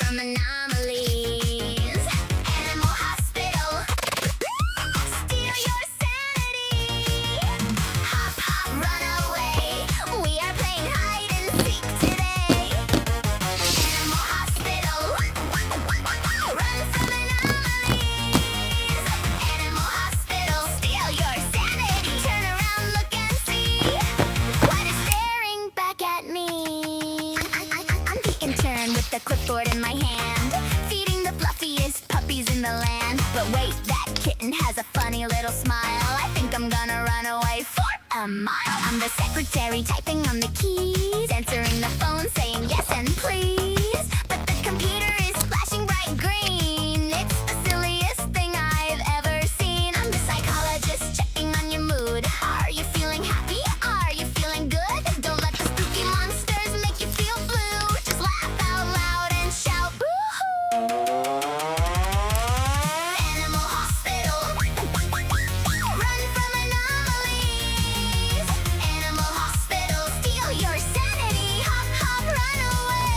from anomalies. Animal hospital, steal your sanity. Hop, hop, run away. We are playing hide and seek today. Animal hospital, run from anomalies. Animal hospital, steal your sanity. Turn around, look and see what is staring back at me. I'm the intern with the clipboard in my hand, feeding the fluffiest puppies in the land. But wait, that kitten has a funny little smile. I think I'm gonna run away for a mile. I'm the secretary typing on the keys, answering the phone saying yes and please. But the computer is flashing bright green. It's the silliest thing I've ever seen. I'm the psychologist checking on your mood. Are you feeling happy? Are you feeling good? Don't let the spooky monsters make you feel blue. Just laugh out loud and shout boo-hoo. Animal hospital, run from anomalies. Animal hospital, steal your sanity. Hop, hop, run away.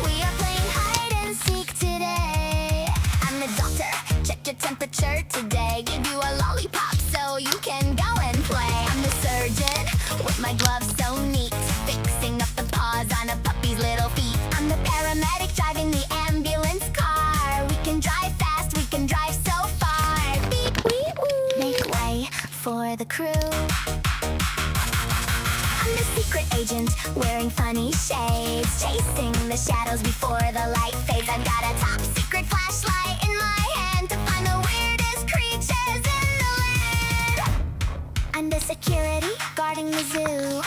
We are playing hide and seek today. I'm the doctor, check your temperature today. Give you a lollipop so you can go and play. I'm the surgeon with my gloves so neat, fixing up the paws on a puppy's little feet. I'm the paramedic driving the ambulance car. We can drive fast, we can drive so far. Beep, beep, woo. Make way for the crew. I'm the secret agent wearing funny shades, chasing the shadows before the light fades. I've got a top secret flashlight in my hand to find the weirdest creatures in the land. I'm the security guarding the zoo.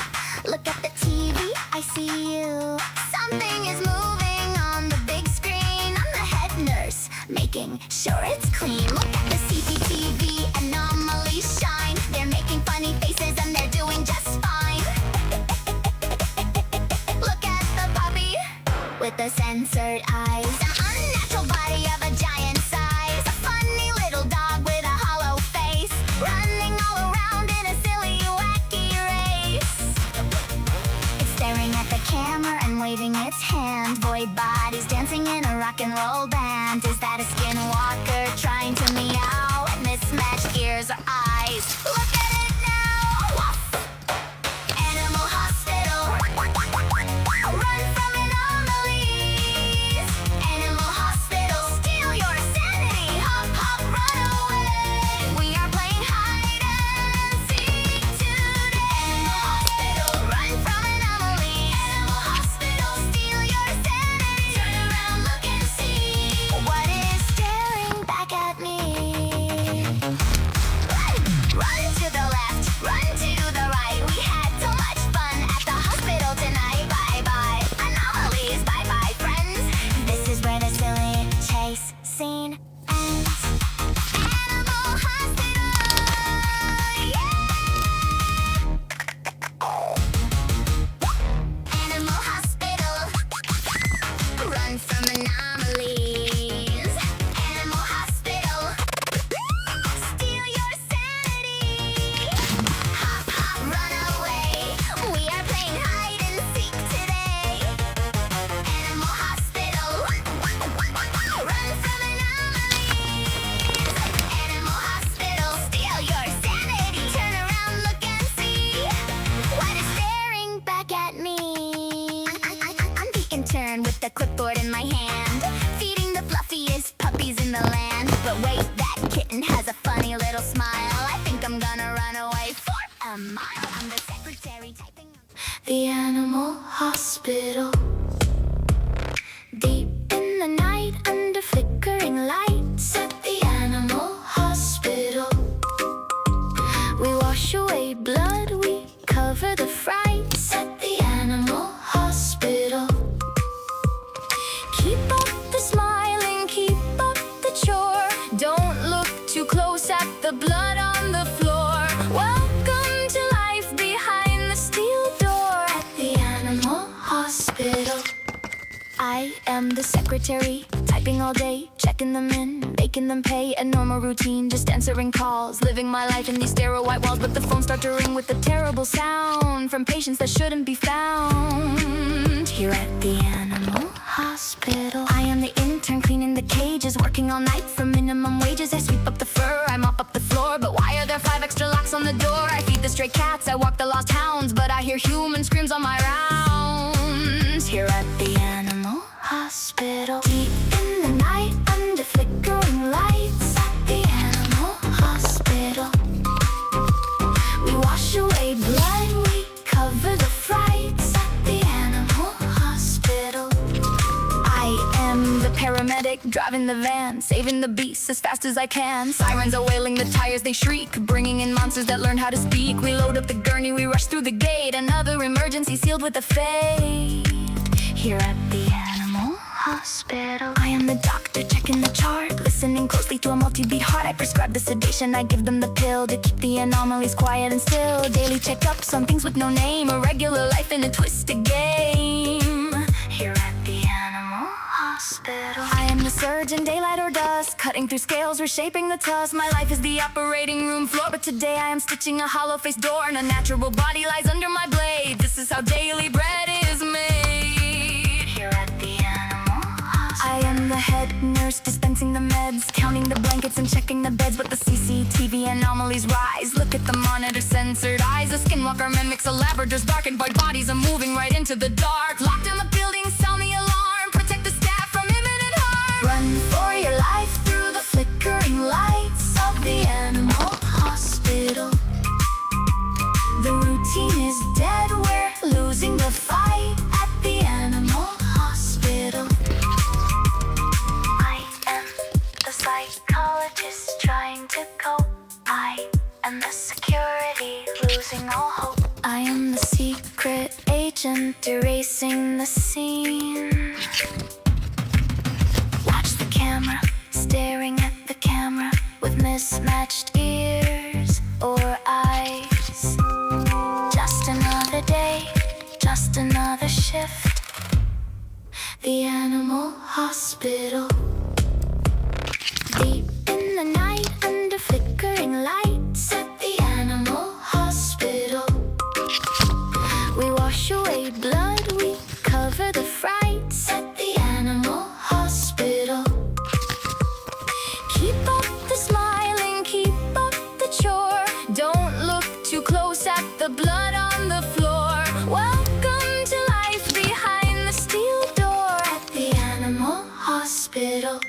Look at the TV, I see you. Something is moving on the big screen. I'm the head nurse, making sure it's clean. Look at the CCTV, anomalies shine. They're making funny faces and they're doing just fine. Look at the puppy with the censored eyes. The unnatural body of a giant size. A funny little dog with a hollow face, running all around in a silly, wacky race. It's staring at the camera and waving its hand. Boy bodies dancing in a rock and roll band. Is that a skinwalker trying to meow? Mismatched ears or eyes? Look at it now! Woof. Animal hospital, run from anomalies. Animal hospital, steal your sanity. Hop, hop, run away. We are playing hide and seek today. Animal hospital, run from anomalies. Animal hospital, steal your sanity. Turn around, look and see what is staring back at me. Run to the left, run to the right. We had so much fun at the hospital tonight. Bye bye anomalies, bye bye friends. This is where the silly chase scene ends. Animal hospital, yeah. Animal hospital, run from anomalies. Animal hospital, steal your sanity. Hop, hop, run away. We are playing hide and seek today. Animal hospital, run from anomalies. Animal hospital, steal your sanity. Turn around, look and see what is staring back at me. I'm the intern with the clipboard in my hand, feeding the fluffiest puppies in the land. But wait, that kitten has a funny little smile. I think I'm gonna run away for a mile. I'm the secretary typing on the animal hospital. Deep in the night, under flickering lights at the animal hospital, we wash away blood, we cover the frights at the animal hospital. Keep up the smiling, keep up the chore. Don't look too close at the blood on the floor. Welcome to life behind the steel door at the animal hospital. I am the secretary, typing all day, checking them in, making them pay. A normal routine, just answering calls, living my life in these sterile white walls. But the phone starts to ring with a terrible sound from patients that shouldn't be found here at the animal hospital. I am the all night for minimum wages. I sweep up the fur, I mop up the floor. But why are there 5 extra locks on the door? I feed the stray cats, I walk the lost hounds. But I hear human screams on my rounds. Here at the animal hospital, deep in the night, under flickering lights. At the animal hospital, we wash away blood, we cover the frights. At the animal hospital, I am the paramedic, driving the van, saving the beasts as fast as I can. Sirens are wailing, the tires they shriek, bringing in monsters that learn how to speak. We load up the gurney, we rush through the gate, another emergency sealed with a fate. Here at the animal hospital, I am the doctor checking the chart, listening closely to a multi-beat heart. I prescribe the sedation, I give them the pill to keep the anomalies quiet and still. Daily checkups on things with no name, a regular life in a twisted game. Here at the animal hospital, I am the surgeon, daylight or dusk, cutting through scales, reshaping the tusk. My life is the operating room floor, but today I am stitching a hollow-faced door, and a natural body lies under my blade. This is how daily bread is made. Here at the animal hospital, I am the head nurse, dispensing the meds, counting the blankets and checking the beds. But the CCTV anomalies rise. Look at the monitor, censored eyes. A skinwalker mimics a Labrador's bark, and white bodies are moving right into the dark. Locked in the building, sound the alarm, protect the staff from imminent harm. Run for your life through the flickering lights of the animal hospital. The routine is dead, we're losing the fight at the animal hospital. I am the psychologist trying to cope. I am the security losing all hope. I am the secret agent erasing the scene. Watch the camera, staring at the camera with mismatched ears or eyes. Just another day, just another shift. The animal hospital. Deep in the night, under flickering lights. At the animal hospital, we wash away blood, we cover the frights. At the animal hospital, keep up the smiling, keep up the chore. Don't look too close at the blood on the floor. Welcome to life behind the steel door. At the animal hospital,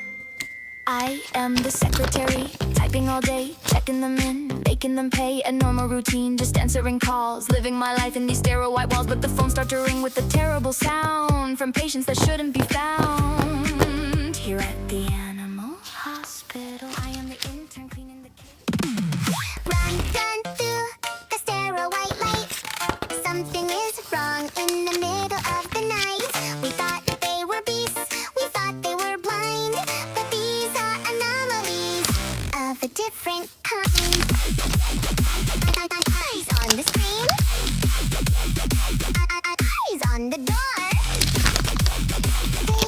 I am the secretary, typing all day, checking them in, making them pay. A normal routine, just answering calls, living my life in these sterile white walls. But the phones start to ring with a terrible sound from patients that shouldn't be found. Here at the animal hospital, I am the intern cleaning the cage. Run through the sterile white light. Something is wrong in the middle of the night. We thought they were beasts, we thought they were blind, but these are anomalies of a different kind. Eyes on the screen, eyes on the door. They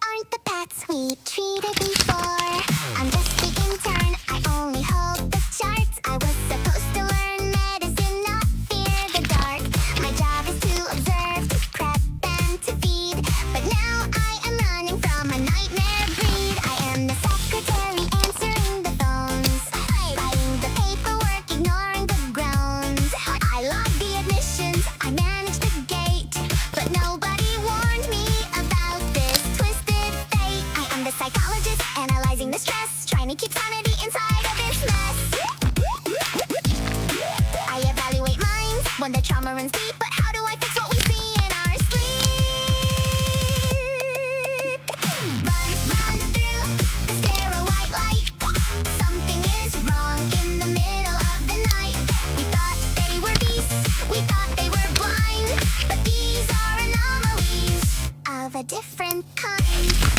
aren't the pets we treated before. I'm just the intern, I only hold the charts. I was supposed to learn medicine, not fear the dark. My job is to observe, to prep, and to feed. But now I am running from a nightmare breed. I am the secretary answering the phones, writing the paperwork, ignoring the groans. I log the admissions, I manage the gate, but nobody warned me about this twisted fate. I am the psychologist analyzing the stress, trying to keep sanity inside of this mess. I evaluate minds when the trauma runs deep, but how do I fix what we see in our sleep? Run through the sterile white light. Something is wrong in the middle of the night. We thought they were beasts, we thought they were blind, but these are anomalies of a different kind.